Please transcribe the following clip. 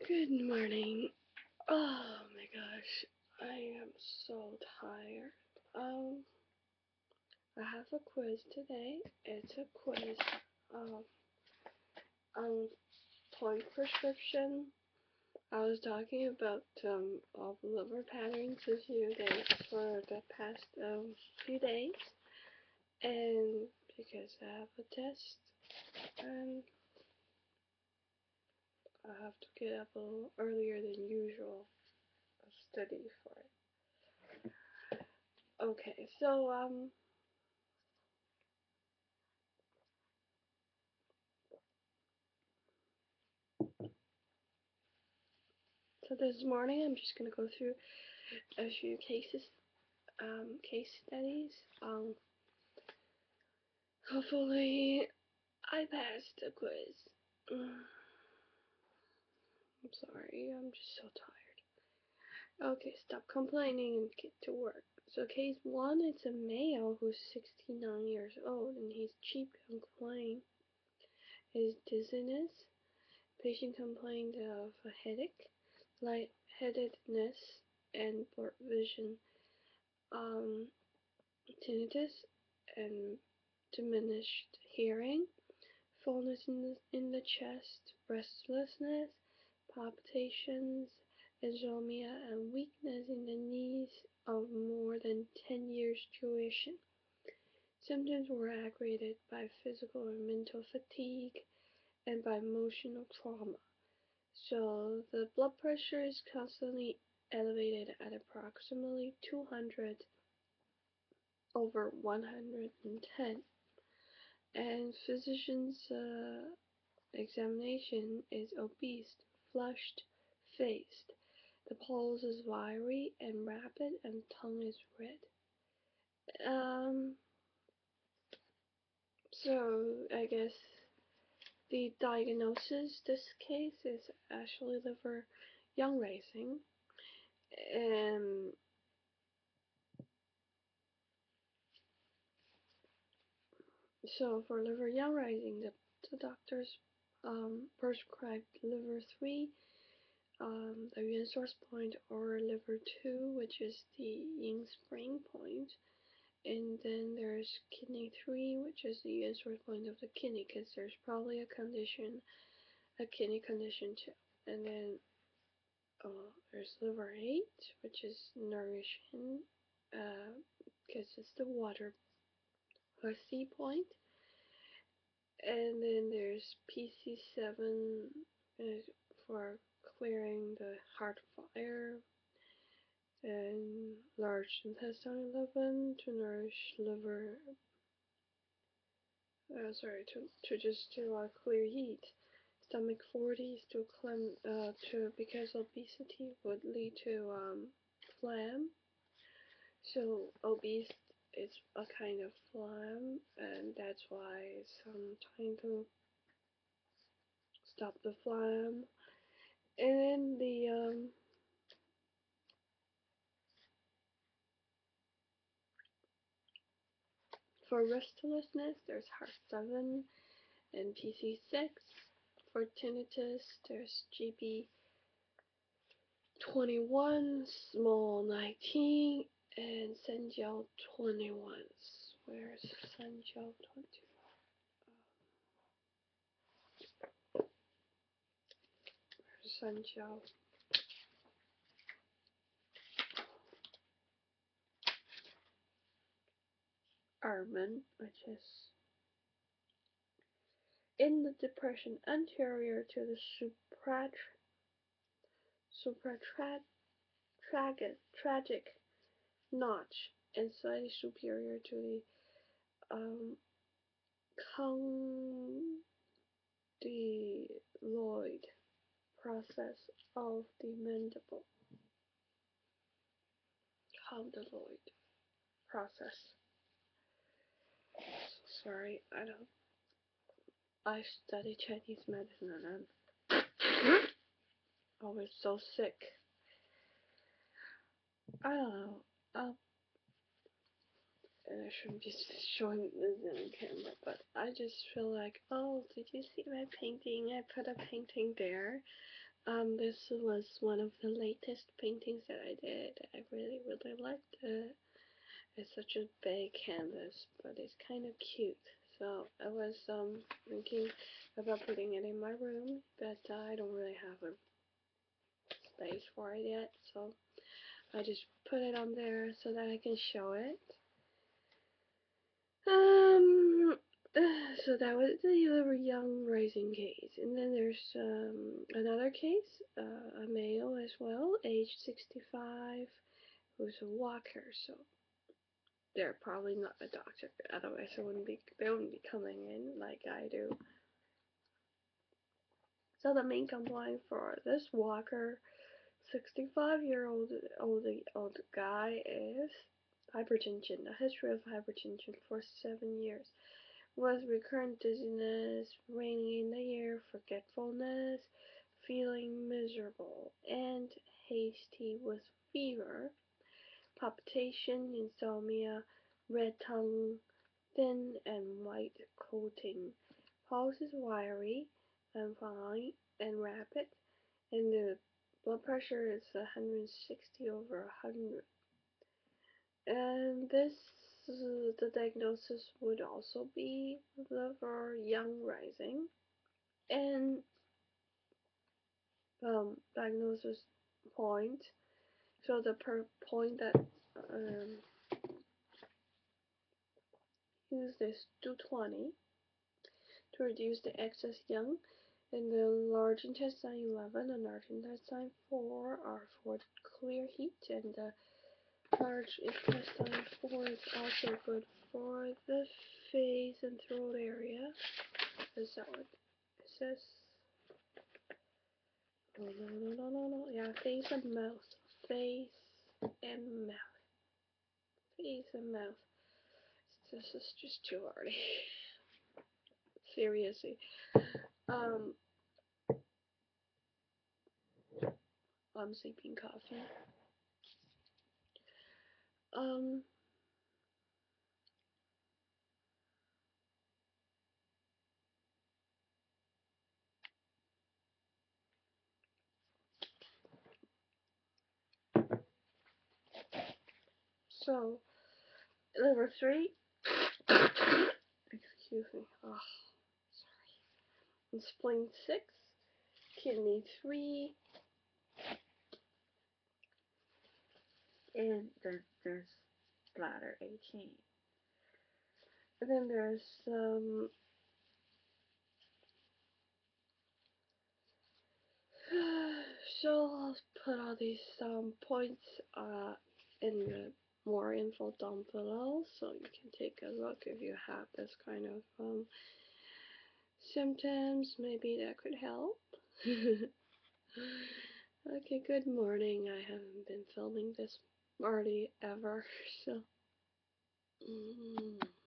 Good morning. Oh my gosh, I am so tired. I have a quiz today. It's a quiz on point prescription. I was talking about of liver patterns a few days for the past few days, and because I have a test, and I have to get up a little earlier than usual to study for it. Okay, so this morning I'm just gonna go through a few case studies. Hopefully I passed the quiz. I'm sorry, I'm just so tired. Okay, stop complaining and get to work. So case 1, it's a male who's 69 years old and he's chief complaint is dizziness. Patient complained of a headache, lightheadedness, and blurred vision. Tinnitus and diminished hearing, fullness in the chest, restlessness, palpitations, insomnia, and weakness in the knees of more than 10 years duration. Symptoms were aggravated by physical and mental fatigue and by emotional trauma. So the blood pressure is constantly elevated at approximately 200 over 110. And physician's examination is obese, flushed faced. The pulse is wiry and rapid, and tongue is red. So I guess the diagnosis this case is actually liver young rising, and so for liver young rising, the doctors prescribed liver 3, the immune source point, or liver 2, which is the yin spring point. And then there's kidney 3, which is the immune source point of the kidney, because there's probably a kidney condition too. And then there's liver 8, which is nourishing, because it's the water hasty point. And then there's PC7 for clearing the heart fire, and large intestine 11 to nourish liver. To clear heat. Stomach 40 is because obesity would lead to phlegm. So obese is a kind of phlegm, and that's why some trying to stop the phlegm. And then for restlessness, there's heart 7 and PC6. For tinnitus, there's GB 21, small 19, and Senjiao 21. Where's Senjiao 21? Where's Senjiao? Armen, which is in the depression anterior to the supratragic notch and slightly superior to the condyloid process of the mandible. Condyloid process. Sorry, I study Chinese medicine and I'm always so sick. I don't know. And I shouldn't be showing this on camera, but I just feel like, oh, did you see my painting? I put a painting there This was one of the latest paintings that I did. I really liked it. It's such a big canvas, but it's kind of cute. So I was thinking about putting it in my room, but I don't really have a space for it yet. So I just put it on there so that I can show it. So that was the Liver Young Rising case, and then there's another case, a male as well, age 65, who's a walker. So they're probably not a doctor, otherwise they wouldn't be coming in like I do. So the main complaint for this walker, 65-year-old old guy, is hypertension. A history of hypertension for 7 years. Was recurrent dizziness, raining in the ear, forgetfulness, feeling miserable, and hasty with fever, palpitation, insomnia, red tongue, thin and white coating. Pulse is wiry and fine and rapid, and the blood pressure is 160/100. And the diagnosis would also be liver young rising, and diagnosis point. So the point that use this 220 to reduce the excess young, and the large intestine 11 and large intestine 4 are for clear heat, and the large intestine 4 is also good for the face and throat area. Is that what it says? Oh, no. Yeah, face and mouth. Face and mouth. Face and mouth. This is just too hard. Seriously. I'm sipping coffee. Um, so, liver 3. Excuse me. Oh, sorry. And spleen 6. Kidney 3. And then there's bladder 18. And then there's so I'll put all these points in the more info down below, so you can take a look if you have this kind of symptoms. Maybe that could help. Okay, good morning. I haven't been filming this already ever, so.